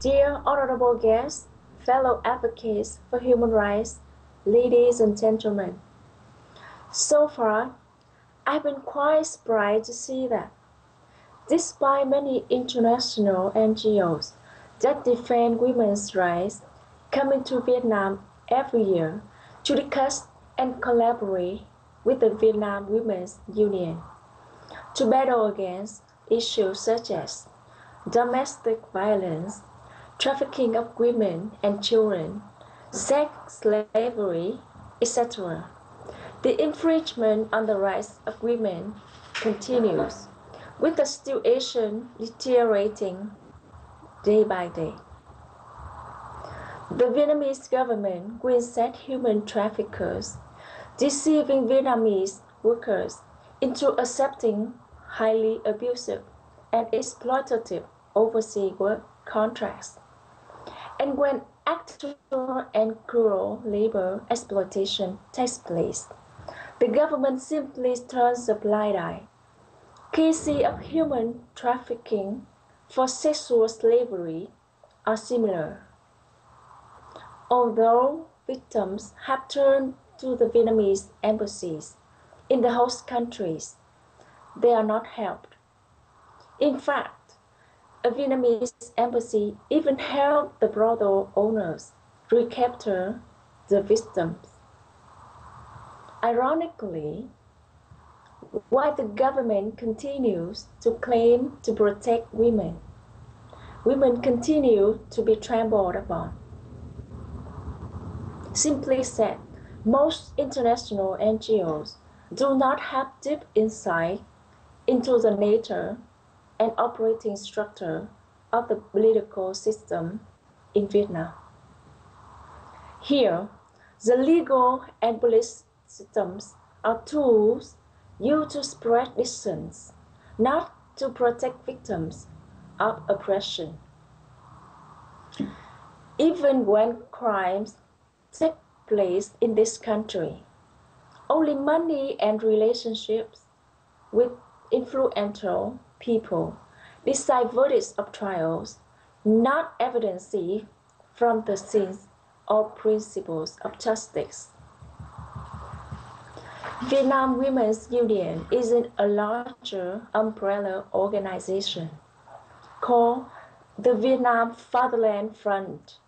Dear honorable guests, fellow advocates for human rights, ladies and gentlemen, so far, I've been quite surprised to see that, despite many international NGOs that defend women's rights coming to Vietnam every year to discuss and collaborate with the Vietnam Women's Union to battle against issues such as domestic violence, trafficking of women and children, sex slavery, etc. The infringement on the rights of women continues, with the situation deteriorating day by day. The Vietnamese government will set human traffickers, deceiving Vietnamese workers into accepting highly abusive and exploitative overseas work contracts. And when actual and cruel labor exploitation takes place, the government simply turns a blind eye. Cases of human trafficking for sexual slavery are similar. Although victims have turned to the Vietnamese embassies in the host countries, they are not helped. In fact, a Vietnamese embassy even helped the brothel owners recapture the victims. Ironically, while the government continues to claim to protect women, women continue to be trampled upon. Simply said, most international NGOs do not have deep insight into the nature and operating structure of the political system in Vietnam. Here, the legal and police systems are tools used to spread distance, not to protect victims of oppression. Even when crimes take place in this country, only money and relationships with influential people decide verdicts of trials, not evidence from the scenes or principles of justice. Vietnam Women's Union is a larger umbrella organization called the Vietnam Fatherland Front,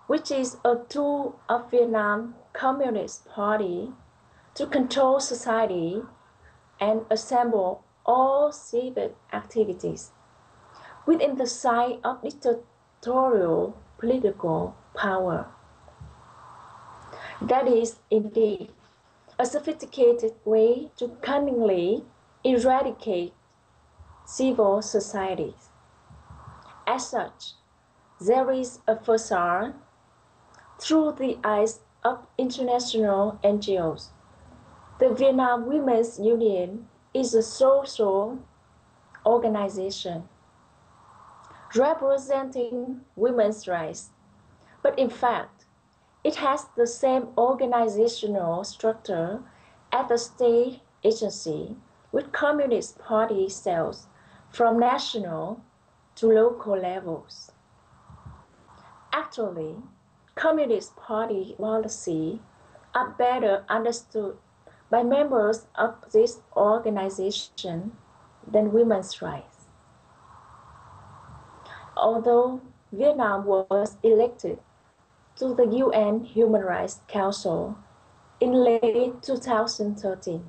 which is a tool of Vietnam Communist Party to control society and assemble all civic activities within the sight of dictatorial political power. That is indeed a sophisticated way to cunningly eradicate civil societies. As such, there is a facade through the eyes of international NGOs. The Vietnam Women's Union is a social organization representing women's rights, but in fact, it has the same organizational structure as the state agency with Communist Party cells from national to local levels. Actually, Communist Party policy are better understood by members of this organization than women's rights. Although Vietnam was elected to the UN Human Rights Council in late 2013,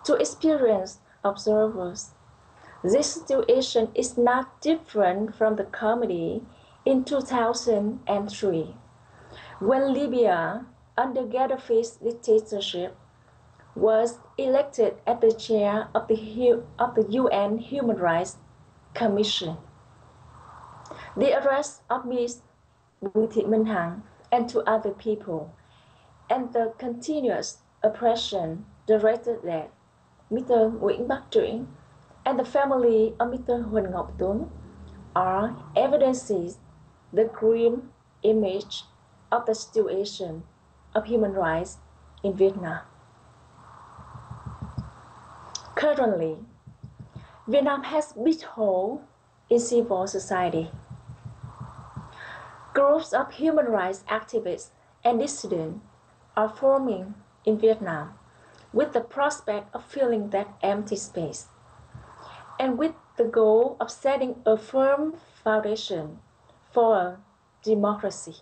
to experienced observers, this situation is not different from the committee in 2003, when Libya, under Gaddafi's dictatorship, was elected as the chair of the UN Human Rights Commission. The arrest of Ms. Bùi Thị Minh Hằng and two other people, and the continuous oppression directed at Mr. Nguyễn Bắc Truyện and the family of Mr. Huỳnh Ngọc Tuấn are evidences the grim image of the situation of human rights in Vietnam. Currently, Vietnam has big hole in civil society. Groups of human rights activists and dissidents are forming in Vietnam with the prospect of filling that empty space, and with the goal of setting a firm foundation for a democracy.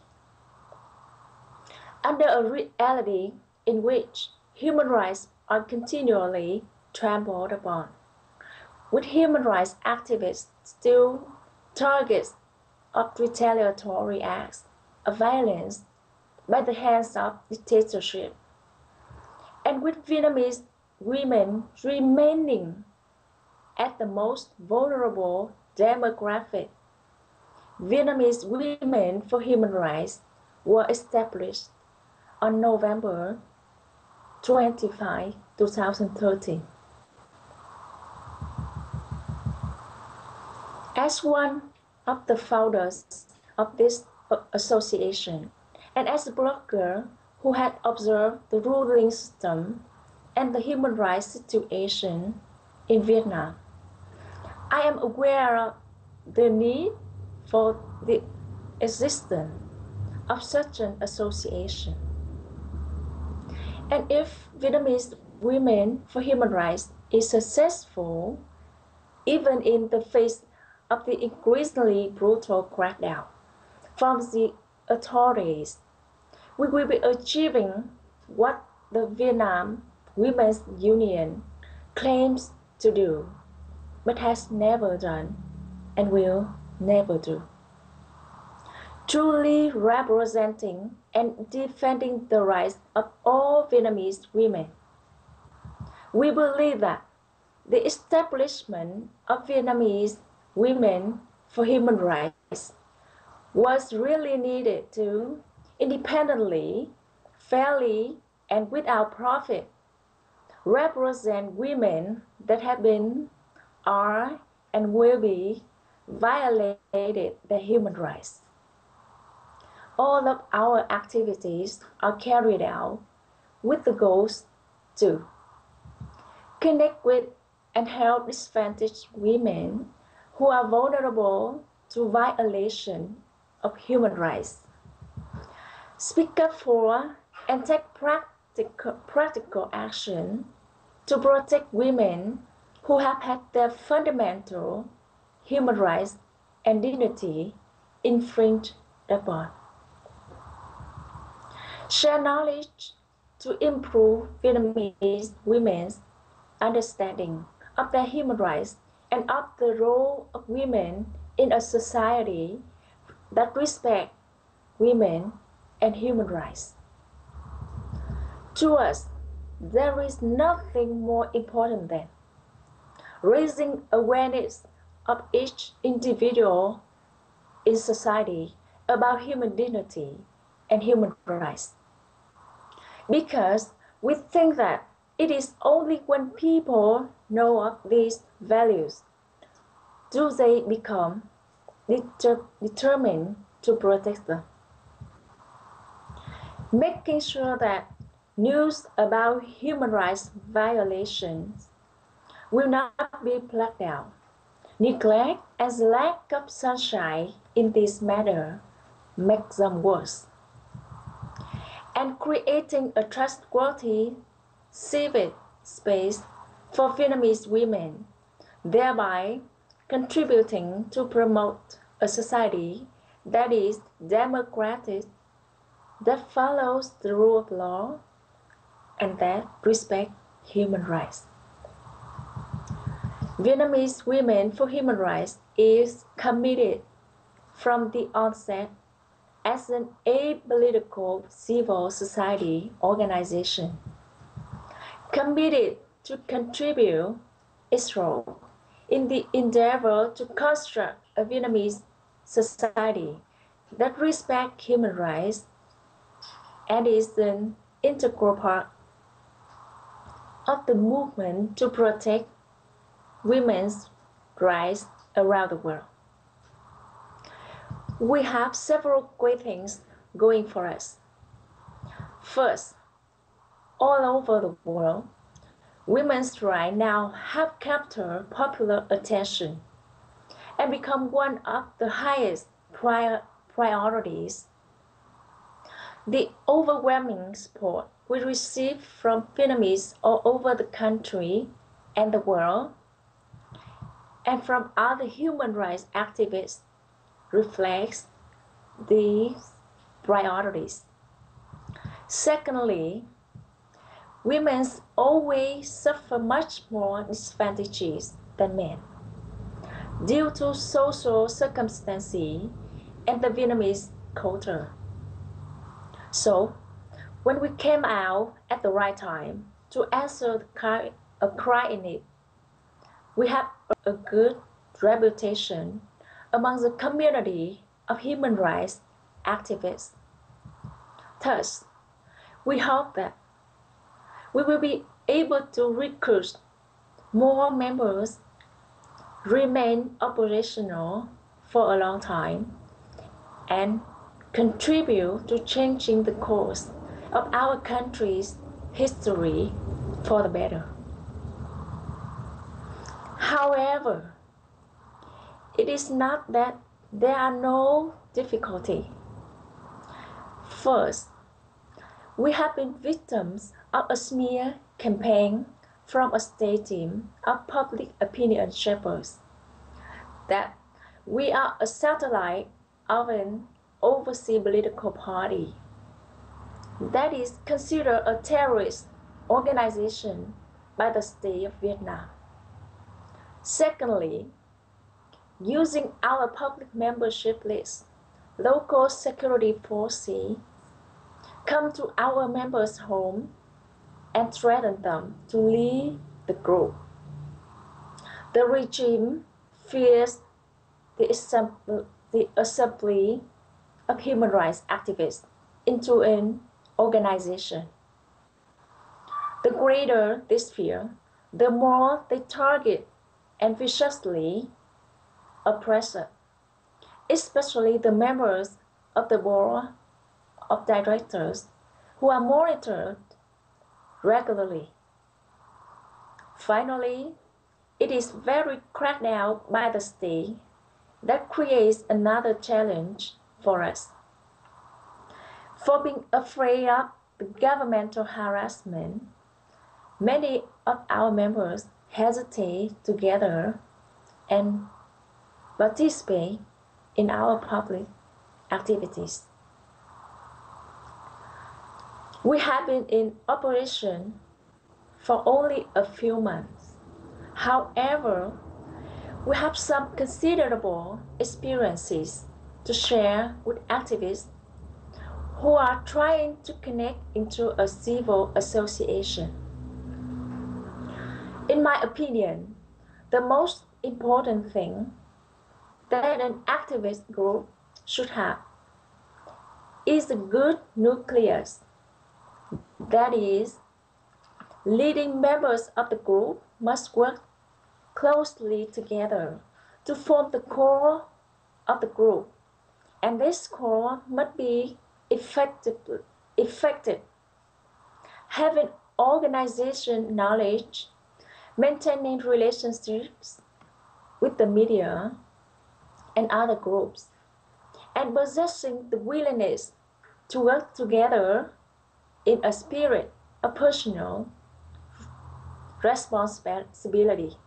Under a reality in which human rights are continually trampled upon, with human rights activists still targets of retaliatory acts of violence by the hands of dictatorship, and with Vietnamese women remaining at the most vulnerable demographic, Vietnamese Women for Human Rights were established on November 25, 2013. As one of the founders of this association, and as a blogger who had observed the ruling system and the human rights situation in Vietnam, I am aware of the need for the existence of such an association. And if Vietnamese Women for Human Rights is successful, even in the face of the increasingly brutal crackdown from the authorities, we will be achieving what the Vietnam Women's Union claims to do, but has never done and will never do. Truly representing and defending the rights of all Vietnamese women. We believe that the establishment of Vietnamese Women for Human Rights was really needed to independently, fairly, and without profit represent women that have been, are, and will be violated their human rights. All of our activities are carried out with the goals to connect with and help disadvantaged women who are vulnerable to violation of human rights, speak up for and take practical action to protect women who have had their fundamental human rights and dignity infringed upon. Share knowledge to improve Vietnamese women's understanding of their human rights and of the role of women in a society that respects women and human rights. To us, there is nothing more important than raising awareness of each individual in society about human dignity and human rights. Because we think that it is only when people know of these values do they become determined to protect them. Making sure that news about human rights violations will not be plucked out. Neglect and lack of sunshine in this matter make them worse. And creating a trustworthy civic space for Vietnamese women, thereby contributing to promote a society that is democratic, that follows the rule of law, and that respects human rights. Vietnamese Women for Human Rights is committed from the onset as an apolitical civil society organization, committed to contribute its role in the endeavor to construct a Vietnamese society that respects human rights and is an integral part of the movement to protect women's rights around the world. We have several great things going for us. First, all over the world, women's rights now have captured popular attention, and become one of the highest priorities. The overwhelming support we receive from Vietnamese all over the country and the world, and from other human rights activists, reflects these priorities. Secondly, women always suffer much more disadvantages than men due to social circumstances and the Vietnamese culture. So, when we came out at the right time to answer a cry in need, we have a good reputation among the community of human rights activists. Thus, we hope that we will be able to recruit more members, remain operational for a long time, and contribute to changing the course of our country's history for the better. However, it is not that there are no difficulties. First, we have been victims of a smear campaign from a state team of public opinion shapers that we are a satellite of an overseas political party that is considered a terrorist organization by the state of Vietnam. Secondly, using our public membership list, local security forces come to our members' home and threaten them to leave the group. The regime fears the assembly of human rights activists into an organization. The greater this fear, the more they target and viciously oppress, especially the members of the board of directors who are monitored regularly. Finally, it is very cracked down by the state that creates another challenge for us. For being afraid of the governmental harassment, many of our members hesitate to gather and participate in our public activities. We have been in operation for only a few months. However, we have some considerable experiences to share with activists who are trying to connect into a civil association. In my opinion, the most important thing that an activist group should have is a good nucleus. That is, leading members of the group must work closely together to form the core of the group, and this core must be effective, having organization knowledge, maintaining relationships with the media and other groups, and possessing the willingness to work together in a spirit of personal responsibility.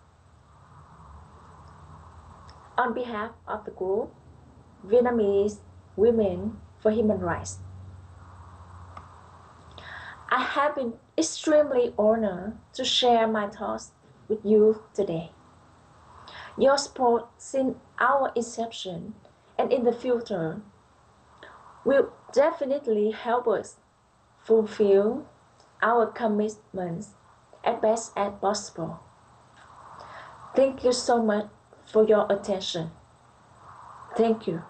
On behalf of the group, Vietnamese Women for Human Rights, I have been extremely honored to share my thoughts with you today. Your support since our inception and in the future will definitely help us fulfill our commitments as best as possible. Thank you so much for your attention. Thank you.